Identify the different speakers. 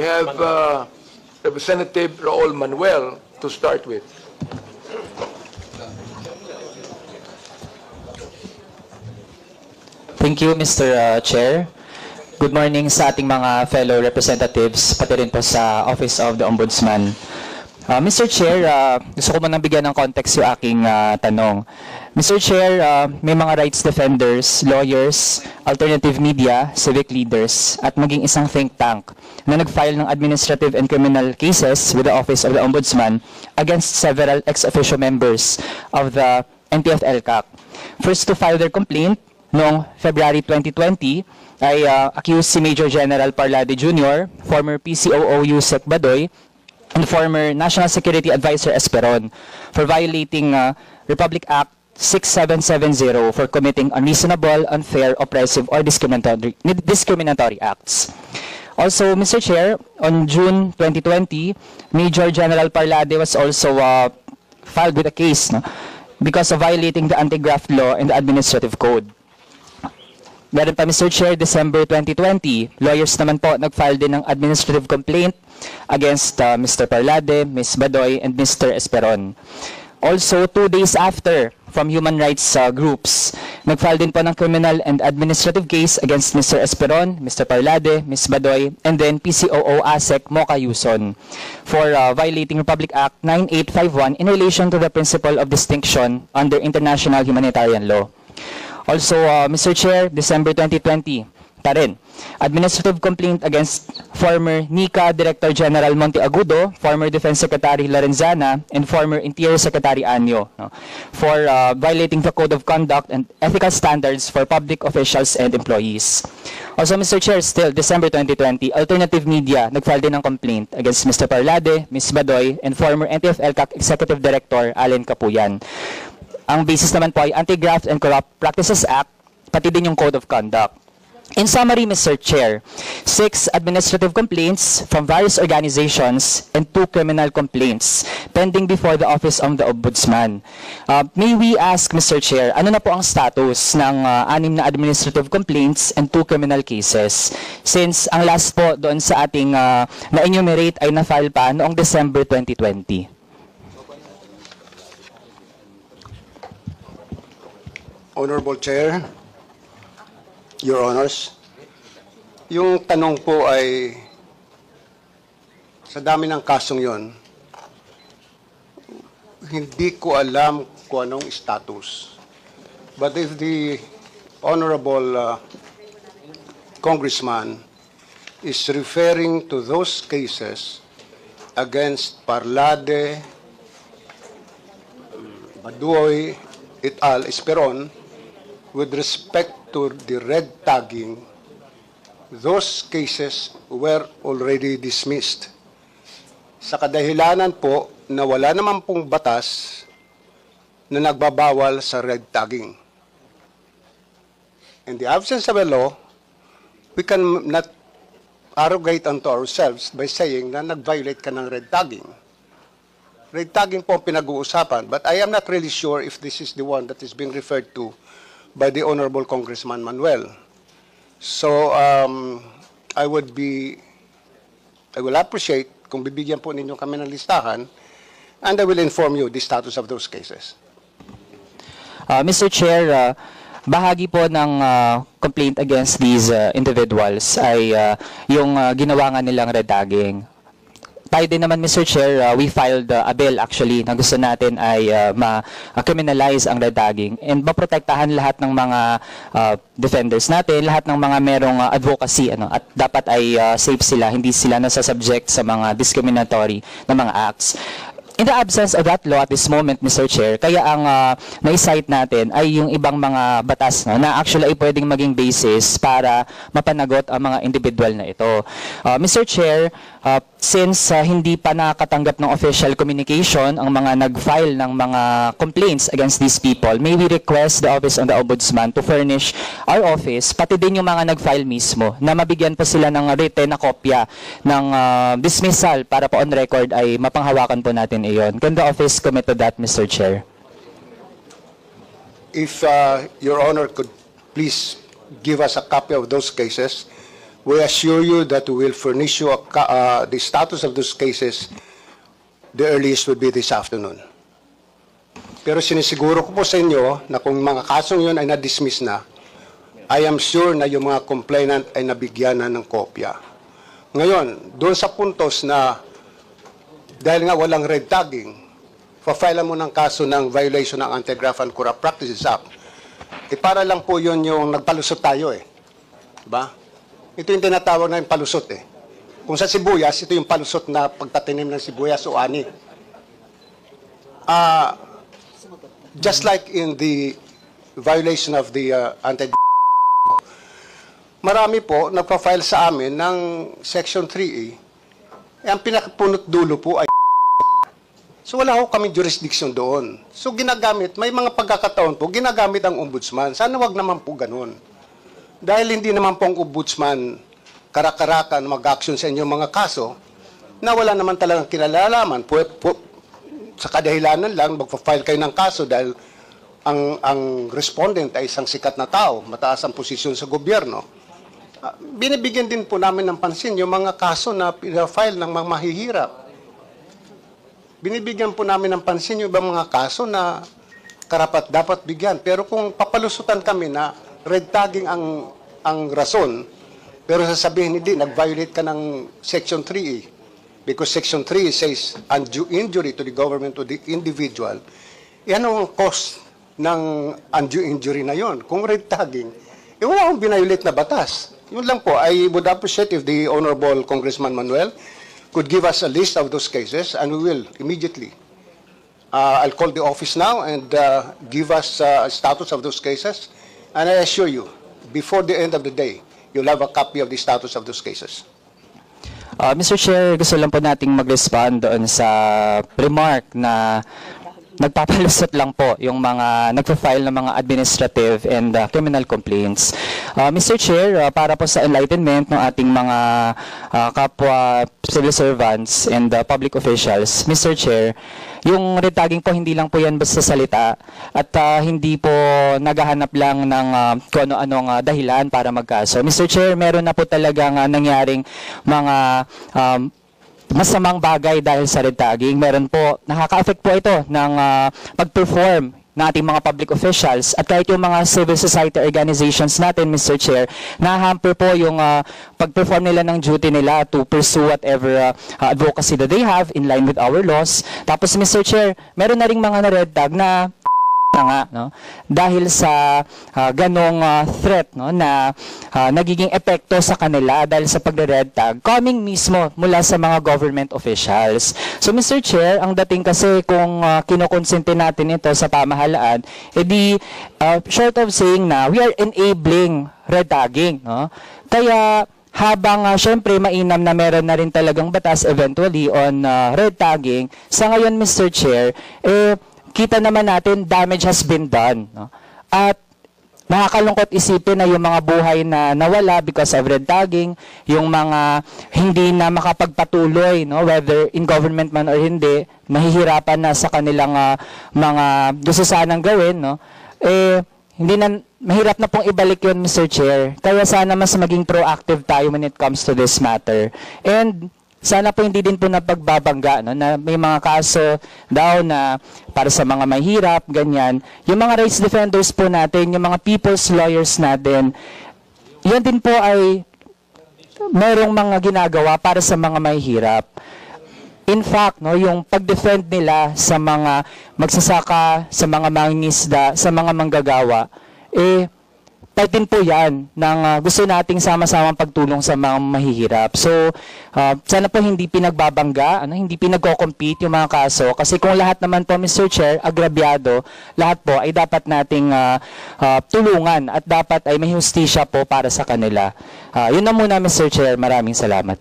Speaker 1: have Representative Raul Manuel to start with.
Speaker 2: Thank you, Mr. Chair. Good morning sa ating mga fellow representatives, pati rin po sa Office of the Ombudsman. Mr. Chair, gusto ko manang bigyan ng context yung aking tanong. Mr. Chair, may mga rights defenders, lawyers, alternative media, civic leaders, at maging isang think tank na nag-file ng administrative and criminal cases with the Office of the Ombudsman against several ex-officio members of the NTF-ELCAC. First to file their complaint noong February 2020 ay accused si Major General Parlade Jr., former PCOO Yusek Badoy, and former National Security Advisor Esperon for violating Republic Act 6770 for committing unreasonable, unfair, oppressive, or discriminatory acts. Also, Mr. Chair, on June 2020, Major General Parlade was also filed with a case because of violating the anti-graft law and the administrative code. Meron pa, Mr. Chair, December 2020, lawyers naman po nag-file din ng administrative complaint against Mr. Parlade, Ms. Badoy, and Mr. Esperon. Also, 2 days after, from human rights groups, nag-file din po ng criminal and administrative case against Mr. Esperon, Mr. Parlade, Ms. Badoy, and then PCOO ASEC Mocha Yuson for violating Republic Act 9851 in relation to the principle of distinction under international humanitarian law. Also, Mr. Chair, December 2020, pa rin, administrative complaint against former NICA Director General Monteagudo, former Defense Secretary Lorenzana, and former Interior Secretary Anyo for violating the Code of Conduct and Ethical Standards for Public Officials and Employees. Also, Mr. Chair, still December 2020, alternative media nag-file din ng complaint against Mr. Parlade, Ms. Badoy, and former NTF-ELCAC Executive Director Allen Capuyan. Ang basis naman po ay Anti-Graft and Corrupt Practices Act, pati din yung Code of Conduct. In summary, Mr. Chair, 6 administrative complaints from various organizations and 2 criminal complaints pending before the Office of the Ombudsman. May we ask, Mr. Chair, ano na po ang status ng 6 na administrative complaints and 2 criminal cases? Since ang last po doon sa ating na-enumerate ay na-file pa noong December 2020.
Speaker 3: Honorable Chair, Your Honors, yung tanong po ay sa dami ng kasong yon, hindi ko alam kung anong status. But if the Honorable Congressman is referring to those cases against Parlade, Badoy, et al., Esperon, with respect to the red tagging, those cases were already dismissed. Sa kadahilanan po na wala naman pong batas na nagbabawal sa red tagging. In the absence of a law, we can not arrogate unto ourselves by saying na nag-violate ka ng red tagging. Red tagging po pinag-uusapan, but I am not really sure if this is the one that is being referred to by the Honorable Congressman Manuel. So, I will appreciate kung bibigyan po ninyo kami ng listahan, and I will inform you the status of those cases.
Speaker 2: Mr. Chair, bahagi po ng complaint against these individuals ay yung ginawa nga nilang red tagging. Tayo din naman, Mr. Chair, we filed a bill actually na gusto natin ay ma-criminalize ang red tagging and maprotektahan lahat ng mga defenders natin, lahat ng mga merong advocacy at dapat ay safe sila, hindi sila nasasubject sa mga discriminatory na mga acts. In the absence of that law at this moment, Mr. Chair, kaya ang na-cite natin ay yung ibang mga batas na actually ay pwedeng maging basis para mapanagot ang mga individual na ito. Mr. Chair, since hindi pa nakatanggap ng official communication ang mga nag-file ng mga complaints against these people, may we request the Office of the Ombudsman to furnish our office, pati din yung mga nag-file mismo, na mabigyan pa sila ng written na kopya ng dismissal para po on record ay mapanghawakan po natin iyon. Can the office commit to that, Mr. Chair?
Speaker 3: If Your Honor could please give us a copy of those cases, We assure you that we will furnish you the status of those cases. The earliest would be this afternoon. Pero sinisiguro ko po sa inyo na kung mga kasong yun ay na-dismiss na, I am sure na yung mga complainant ay nabigyan na ng kopya. Ngayon, doon sa puntos na dahil nga walang red tagging, pa-file mo ng kaso ng violation ng Anti-Graft and Corrupt Practices Act. Para lang po yun yung nagpalusot tayo eh. Diba? Ito yung tinatawag na yung palusot eh. Kung sa sibuyas, ito yung palusot na pagtatanim ng sibuyas o ani. Just like in the violation of the marami po nagpa-file sa amin ng Section 3A. Ang pinakapunot dulo po ay so wala ho kami jurisdiction doon. So ginagamit, may mga pagkakataon po, ginagamit ang ombudsman. Sana wag naman po ganun. Dahil hindi naman po ang ombudsman karakarakan mag-action sa inyong mga kaso na wala naman talagang kinalalaman. Sa kadahilanan lang, magpa-file kayo ng kaso dahil ang respondent ay isang sikat na tao, mataas ang posisyon sa gobyerno. Binibigyan din po namin ng pansin yung mga kaso na pina-file ng mga mahihirap. Binibigyan po namin ng pansin yung ibang mga kaso na karapat dapat bigyan. Pero kung papalusutan kami na red tagging ang rason, pero sasabihin hindi, nag-violate ka ng Section 3A. Because Section 3 says undue injury to the government or the individual. Yan ang cause ng undue injury na yon. Kung red tagging, wala akong binayolate na batas. Yun lang po, I would appreciate if the Honorable Congressman Manuel could give us a list of those cases and we will immediately. I'll call the office now and give us a status of those cases. And I assure you, before the end of the day, you'll have a copy of the status of those cases.
Speaker 2: Mr. Chair, gusto lang po nating mag-respond doon sa remark na nagpapalusot lang po yung mga nagpa-file ng mga administrative and criminal complaints. Mr. Chair, para po sa enlightenment ng ating mga kapwa civil servants and public officials, Mr. Chair, yung red tagging po hindi lang po yan basta salita at hindi po naghahanap lang ng kung ano-anong dahilan para magkaso. Mr. Chair, meron na po talagang nangyaring mga masamang bagay dahil sa red tagging. Meron po, nakaka-affect po ito ng pag-perform ng ating mga public officials at kahit yung mga civil society organizations natin, Mr. Chair, na-hamper po yung pag-perform nila ng duty nila to pursue whatever advocacy that they have in line with our laws. Tapos, Mr. Chair, meron na ring mga na-red tag na nga, no? Dahil sa ganong threat, no, na nagiging epekto sa kanila dahil sa pagre-red tag coming mismo mula sa mga government officials. So Mr. Chair, ang dating kasi kung kinokonsente natin ito sa pamahalaan, edi short of saying na we are enabling red tagging, no? Kaya habang syempre mainam na meron na rin talagang batas eventually on red tagging, sa ngayon Mr. Chair, kita naman natin damage has been done, no? At nakakalungkot isipin na yung mga buhay na nawala because of red tagging, yung mga hindi na makapagpatuloy, no, whether in government man or hindi, mahihirapan na sa kanilang mga gusto sanang gawin, no? Hindi na, mahirap na pong ibalik yun, Mr. Chair. Kaya sana mas maging proactive tayo when it comes to this matter. And sana po hindi din po napagbabangga, no, na may mga kaso daw na para sa mga mahirap, ganyan. Yung mga rights defenders po natin, yung mga people's lawyers natin, yan din po ay merong mga ginagawa para sa mga mahirap. In fact, no, yung pag-defend nila sa mga magsasaka, sa mga mangingisda, sa mga manggagawa, part din po yan ng gusto nating sama-samang pagtulong sa mga mahihirap. So, sana po hindi pinagbabangga, hindi pinagko-compete yung mga kaso. Kasi kung lahat naman po, Mr. Chair, agrabyado, lahat po ay dapat nating tulungan at dapat ay may hustisya po para sa kanila. Yun na muna, Mr. Chair. Maraming salamat.